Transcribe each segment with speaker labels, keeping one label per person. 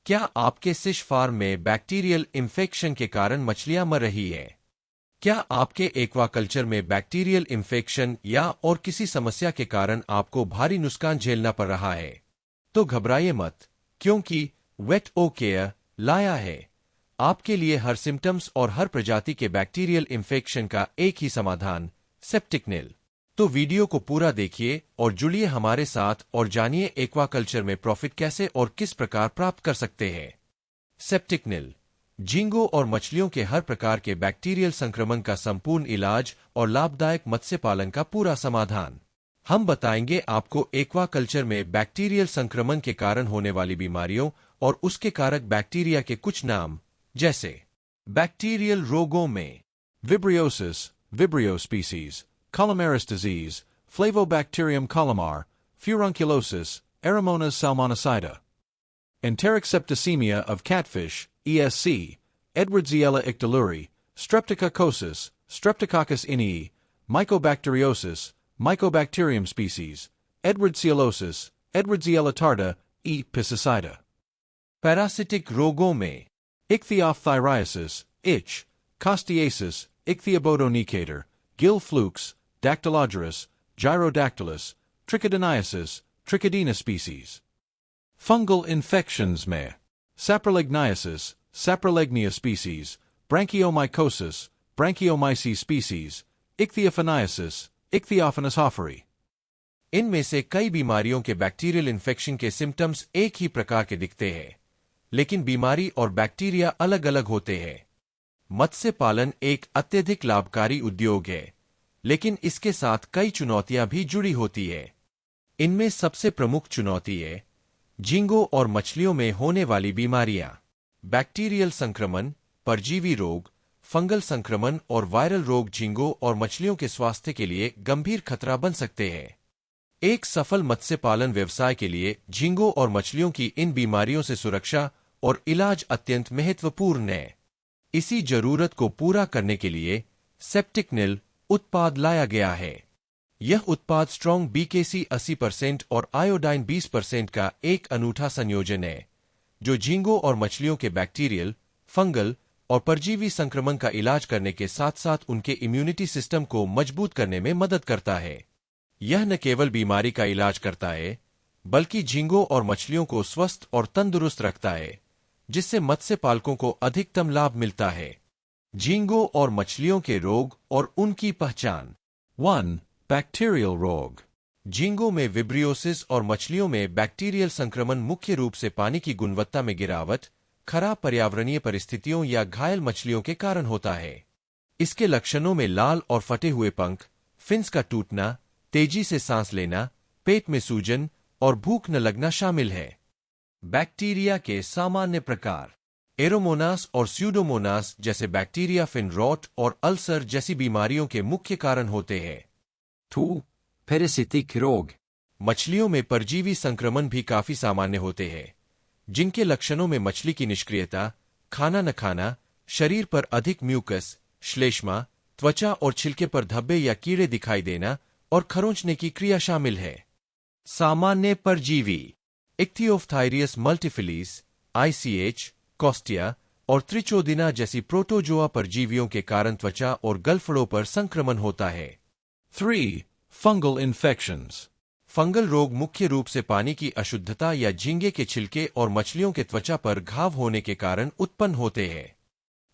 Speaker 1: क्या आपके fish farm में बैक्टीरियल इन्फेक्शन के कारण मछलियां मर रही हैं? क्या आपके एक्वाकल्चर में बैक्टीरियल इन्फेक्शन या और किसी समस्या के कारण आपको भारी नुकसान झेलना पड़ रहा है? तो घबराइए मत, क्योंकि वेट ओ केयर लाया है आपके लिए हर सिम्टम्स और हर प्रजाति के बैक्टीरियल इन्फेक्शन का एक ही समाधान, सेप्टिकनिल। तो वीडियो को पूरा देखिए और जुड़िए हमारे साथ और जानिए एक्वाकल्चर में प्रॉफिट कैसे और किस प्रकार प्राप्त कर सकते हैं। सेप्टिकनिल झींगों और मछलियों के हर प्रकार के बैक्टीरियल संक्रमण का संपूर्ण इलाज और लाभदायक मत्स्य पालन का पूरा समाधान। हम बताएंगे आपको एक्वाकल्चर में बैक्टीरियल संक्रमण के कारण होने वाली बीमारियों और उसके कारक बैक्टीरिया के कुछ नाम, जैसे बैक्टीरियल रोगों में
Speaker 2: Vibriosis, Vibrio species, Colomaris disease, Flavobacterium columar, Furunculosis, Aeromonas salmonicida. Enteric septicemia of catfish, ESC, Edwardsiella ictaluri, Streptococcosis, Streptococcus inii, Mycobacteriosis, Mycobacterium species, Edwardsiellosis, Edwardsiella tarda, E. piscicida.
Speaker 1: Parasitic रोगों में
Speaker 2: Ichthyophthyriasis, itch, Costiasis, Ichthyobodonicator, gill flukes, Dactylodurus, Gyrodactylus, Trichodoniasis, Trichodina species. Fungal infections में Saprolegniasis, Saprolegnia species, Branchiomycosis, Branchiomyces species, Ichthyophoniasis, Ichthyophonus hofferi.
Speaker 1: इनमें से कई बीमारियों के bacterial infection के symptoms एक ही प्रकार के दिखते हैं, लेकिन बीमारी और बैक्टीरिया अलग अलग होते हैं। मत्स्य पालन एक अत्यधिक लाभकारी उद्योग है, लेकिन इसके साथ कई चुनौतियां भी जुड़ी होती है। इनमें सबसे प्रमुख चुनौती है झींगों और मछलियों में होने वाली बीमारियां। बैक्टीरियल संक्रमण, परजीवी रोग, फंगल संक्रमण और वायरल रोग झींगों और मछलियों के स्वास्थ्य के लिए गंभीर खतरा बन सकते हैं। एक सफल मत्स्य पालन व्यवसाय के लिए झींगों और मछलियों की इन बीमारियों से सुरक्षा और इलाज अत्यंत महत्वपूर्ण है। इसी जरूरत को पूरा करने के लिए सेप्टिकनिल उत्पाद लाया गया है। यह उत्पाद स्ट्रॉन्ग BKC 80% और आयोडाइन 20% का एक अनूठा संयोजन है, जो झींगों और मछलियों के बैक्टीरियल, फंगल और परजीवी संक्रमण का इलाज करने के साथ साथ उनके इम्यूनिटी सिस्टम को मजबूत करने में मदद करता है। यह न केवल बीमारी का इलाज करता है, बल्कि झींगों और मछलियों को स्वस्थ और तंदुरुस्त रखता है, जिससे मत्स्य पालकों को अधिकतम लाभ मिलता है। झींगों और मछलियों के रोग और उनकी पहचान।
Speaker 2: 1. Bacterial रोग.
Speaker 1: झींगों में विब्रियोसिस और मछलियों में बैक्टीरियल संक्रमण मुख्य रूप से पानी की गुणवत्ता में गिरावट, खराब पर्यावरणीय परिस्थितियों या घायल मछलियों के कारण होता है। इसके लक्षणों में लाल और फटे हुए पंख, फिन्स का टूटना, तेजी से सांस लेना, पेट में सूजन और भूख न लगना शामिल है। बैक्टीरिया के सामान्य प्रकार। एरोमोनास और स्यूडोमोनास जैसे बैक्टीरिया फिन रॉट और अल्सर जैसी बीमारियों के मुख्य कारण होते हैं।
Speaker 2: 2. Parasitic रोग.
Speaker 1: मछलियों में परजीवी संक्रमण भी काफी सामान्य होते हैं, जिनके लक्षणों में मछली की निष्क्रियता, खाना न खाना, शरीर पर अधिक म्यूकस, श्लेष्मा, त्वचा और छिलके पर धब्बे या कीड़े दिखाई देना और खरोंचने की क्रिया शामिल है। सामान्य परजीवी इक्थियोफ्थाइरियस मल्टीफिलीस, ICH, कॉस्टिया और त्रिचोदिना जैसी प्रोटोजोआ परजीवियों के कारण त्वचा और गलफड़ों पर संक्रमण होता है।
Speaker 2: 3. Fungal infections.
Speaker 1: फंगल रोग मुख्य रूप से पानी की अशुद्धता या झींगे के छिलके और मछलियों के त्वचा पर घाव होने के कारण उत्पन्न होते हैं।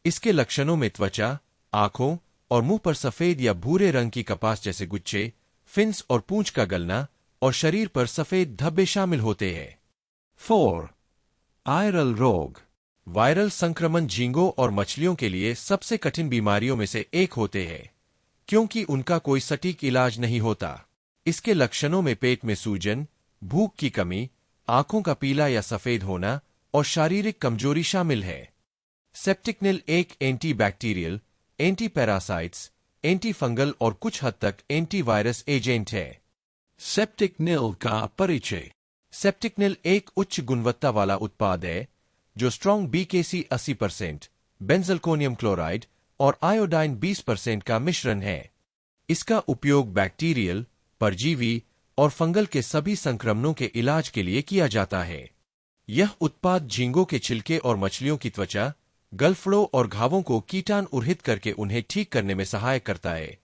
Speaker 1: इसके लक्षणों में त्वचा, आंखों और मुंह पर सफेद या भूरे रंग की कपास जैसे गुच्छे, फिन्स और पूंछ का गलना और शरीर पर सफेद धब्बे शामिल होते हैं।
Speaker 2: 4. Viral रोग.
Speaker 1: वायरल संक्रमण झींगों और मछलियों के लिए सबसे कठिन बीमारियों में से एक होते हैं, क्योंकि उनका कोई सटीक इलाज नहीं होता। इसके लक्षणों में पेट में सूजन, भूख की कमी, आंखों का पीला या सफेद होना और शारीरिक कमजोरी शामिल है। सेप्टिकनिल एक anti bacterial, anti parasites, anti fungal और कुछ हद तक एंटी वायरस एजेंट है।
Speaker 2: सेप्टिकनिल का परिचय।
Speaker 1: सेप्टिकनिल एक उच्च गुणवत्ता वाला उत्पाद है, जो स्ट्रॉन्ग BKC 80%, बेंजलकोनियम क्लोराइड और आयोडाइन 20% का मिश्रण है। इसका उपयोग बैक्टीरियल, परजीवी और फंगल के सभी संक्रमणों के इलाज के लिए किया जाता है। यह उत्पाद झींगों के छिलके और मछलियों की त्वचा, गलफड़ों और घावों को कीटाणुरहित करके उन्हें ठीक करने में सहायक करता है,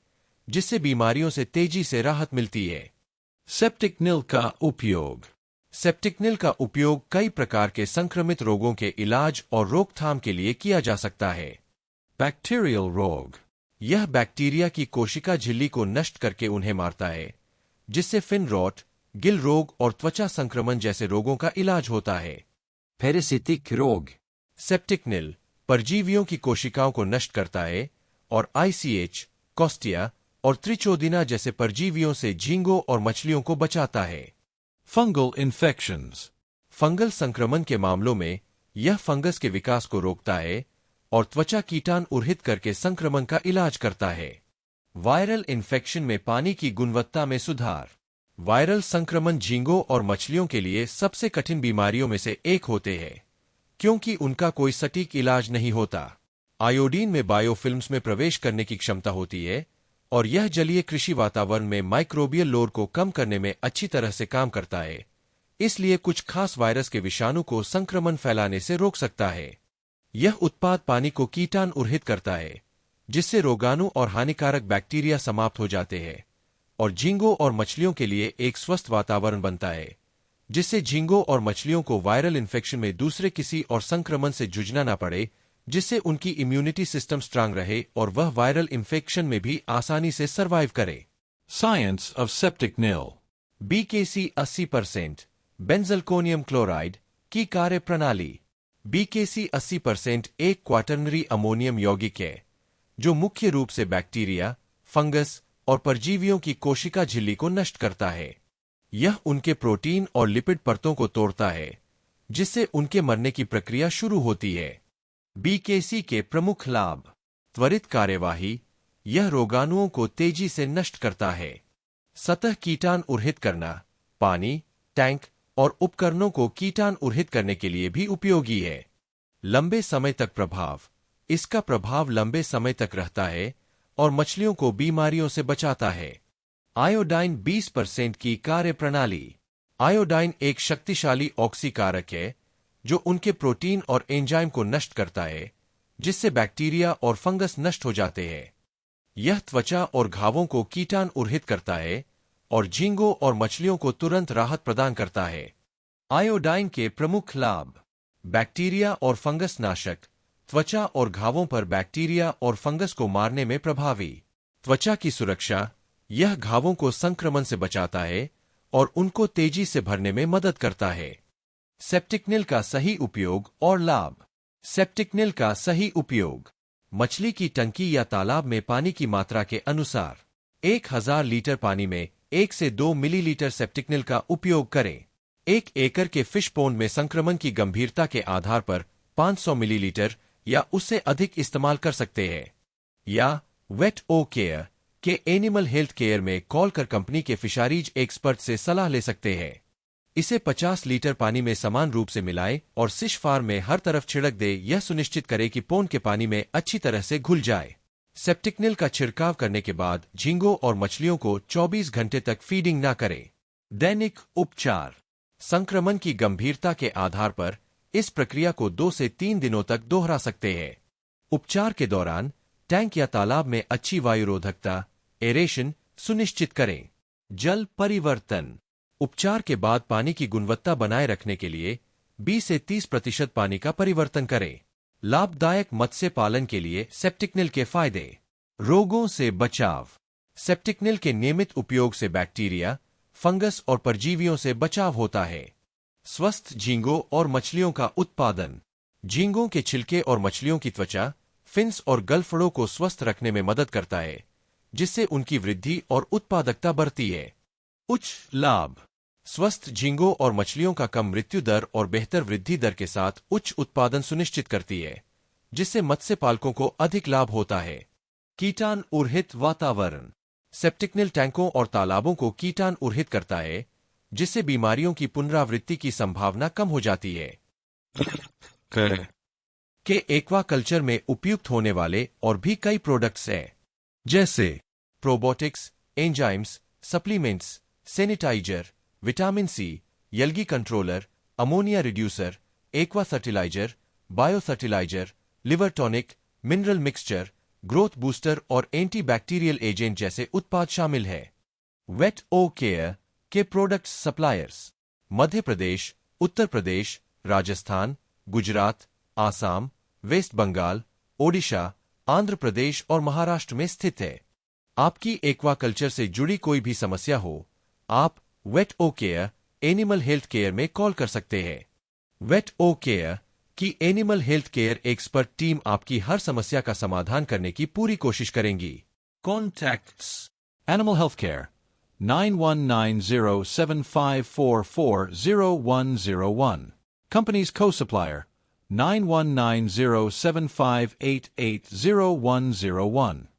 Speaker 1: जिससे बीमारियों से तेजी से राहत मिलती है।
Speaker 2: सेप्टिक नील का उपयोग।
Speaker 1: सेप्टिक नील का उपयोग कई प्रकार के संक्रमित रोगों के इलाज और रोकथाम के लिए किया जा सकता है।
Speaker 2: बैक्टीरियल रोग।
Speaker 1: यह बैक्टीरिया की कोशिका झिल्ली को नष्ट करके उन्हें मारता है, जिससे फिन रॉट, गिल रोग और त्वचा संक्रमण जैसे रोगों का इलाज होता है।
Speaker 2: पैरासिटिक रोग।
Speaker 1: सेप्टिक नील परजीवियों की कोशिकाओं को नष्ट करता है और ICH, कॉस्टिया और त्रिचोदिना जैसे परजीवियों से झींगों और मछलियों को बचाता है।
Speaker 2: Fungal infections.
Speaker 1: फंगल संक्रमण के मामलों में यह फंगस के विकास को रोकता है और त्वचा कीटाणुरहित करके संक्रमण का इलाज करता है। वायरल इन्फेक्शन में पानी की गुणवत्ता में सुधार। वायरल संक्रमण झींगों और मछलियों के लिए सबसे कठिन बीमारियों में से एक होते हैं, क्योंकि उनका कोई सटीक इलाज नहीं होता। आयोडीन में बायोफिल्म्स में प्रवेश करने की क्षमता होती है और यह जलीय कृषि वातावरण में माइक्रोबियल लोड को कम करने में अच्छी तरह से काम करता है, इसलिए कुछ खास वायरस के विषाणु को संक्रमण फैलाने से रोक सकता है। यह उत्पाद पानी को कीटाणुरहित करता है, जिससे रोगाणु और हानिकारक बैक्टीरिया समाप्त हो जाते हैं और झींगों और मछलियों के लिए एक स्वस्थ वातावरण बनता है, जिससे झींगों और मछलियों को वायरल इन्फेक्शन में दूसरे किसी और संक्रमण से जूझना न पड़े, जिससे उनकी इम्यूनिटी सिस्टम स्ट्रांग रहे और वह वायरल इन्फेक्शन में भी आसानी से सर्वाइव करे।
Speaker 2: साइंस ऑफ सेप्टिक नील।
Speaker 1: BKC 80% बेंजलकोनियम क्लोराइड की कार्य प्रणाली। BKC 80% एक क्वाटरनरी अमोनियम यौगिक है, जो मुख्य रूप से बैक्टीरिया, फंगस और परजीवियों की कोशिका झिल्ली को नष्ट करता है। यह उनके प्रोटीन और लिपिड परतों को तोड़ता है, जिससे उनके मरने की प्रक्रिया शुरू होती है। BKC के प्रमुख लाभ। त्वरित कार्यवाही। यह रोगाणुओं को तेजी से नष्ट करता है। सतह कीटाणुरहित करना। पानी, टैंक और उपकरणों को कीटाणुरहित करने के लिए भी उपयोगी है। लंबे समय तक प्रभाव। इसका प्रभाव लंबे समय तक रहता है और मछलियों को बीमारियों से बचाता है। आयोडाइन 20% की कार्य प्रणाली। आयोडाइन एक शक्तिशाली ऑक्सीकारक है, जो उनके प्रोटीन और एंजाइम को नष्ट करता है, जिससे बैक्टीरिया और फंगस नष्ट हो जाते हैं। यह त्वचा और घावों को कीटाणुरहित करता है और झींगों और मछलियों को तुरंत राहत प्रदान करता है। आयोडाइन के प्रमुख लाभ। बैक्टीरिया और फंगस नाशक। त्वचा और घावों पर बैक्टीरिया और फंगस को मारने में प्रभावी। त्वचा की सुरक्षा। यह घावों को संक्रमण से बचाता है और उनको तेजी से भरने में मदद करता है। सेप्टिक नील का सही उपयोग और लाभ। सेप्टिक नील का सही उपयोग। मछली की टंकी या तालाब में पानी की मात्रा के अनुसार 1000 लीटर पानी में 1 से 2 मिलीलीटर सेप्टिक नील का उपयोग करें। 1 एकड़ के फिश पोंड में संक्रमण की गंभीरता के आधार पर 500 मिलीलीटर या उससे अधिक इस्तेमाल कर सकते हैं। या वेट ओ केयर के एनिमल हेल्थ केयर में कॉल कर कंपनी के फिशरीज एक्सपर्ट से सलाह ले सकते हैं। इसे 50 लीटर पानी में समान रूप से मिलाएं और फिश फार्म में हर तरफ छिड़क दे। यह सुनिश्चित करे कि पोंड के पानी में अच्छी तरह से घुल जाए। सेप्टिक नील का छिड़काव करने के बाद झींगों और मछलियों को 24 घंटे तक फीडिंग ना करें। दैनिक उपचार। संक्रमण की गंभीरता के आधार पर इस प्रक्रिया को 2 से 3 दिनों तक दोहरा सकते हैं। उपचार के दौरान टैंक या तालाब में अच्छी वायुरोधकता, एरेशन सुनिश्चित करें। जल परिवर्तन। उपचार के बाद पानी की गुणवत्ता बनाए रखने के लिए 20 से 30% पानी का परिवर्तन करें। लाभदायक मत्स्य पालन के लिए सेप्टिक नील के फायदे। रोगों से बचाव। सेप्टिक नील के नियमित उपयोग से बैक्टीरिया, फंगस और परजीवियों से बचाव होता है। स्वस्थ झींगों और मछलियों का उत्पादन। झींगों के छिलके और मछलियों की त्वचा, फिन्स और गलफड़ों को स्वस्थ रखने में मदद करता है, जिससे उनकी वृद्धि और उत्पादकता बढ़ती है। उच्च लाभ। स्वस्थ झींगों और मछलियों का कम मृत्यु दर और बेहतर वृद्धि दर के साथ उच्च उत्पादन सुनिश्चित करती है, जिससे मत्स्य पालकों को अधिक लाभ होता है। कीटाणुरहित वातावरण। सेप्टिक नील टैंकों और तालाबों को कीटाणुरहित करता है, जिससे बीमारियों की पुनरावृत्ति की संभावना कम हो जाती है। के एक्वाकल्चर में उपयुक्त होने वाले और भी कई प्रोडक्ट्स हैं, जैसे probiotics, enzymes, supplements, sanitiser, vitamin C, algae controller, ammonia reducer, aqua fertiliser, bio fertiliser, liver tonic, mineral mixture, growth booster और एंटी बैक्टीरियल एजेंट जैसे उत्पाद शामिल हैं। वेट ओ केयर के products suppliers Madhya Pradesh, Uttar Pradesh, Rajasthan, Gujarat, Assam, West Bengal, Odisha, Andhra Pradesh और महाराष्ट्र में स्थित है। आपकी एक्वाकल्चर से जुड़ी कोई भी समस्या हो, आप wait O care animal health care में कॉल कर सकते हैं। वेट ओ केयर की animal health care expert team आपकी हर समस्या का समाधान करने की पूरी कोशिश करेंगी।
Speaker 2: Contacts: Animal Healthcare 919075440101. Company's co-supplier 919075880101.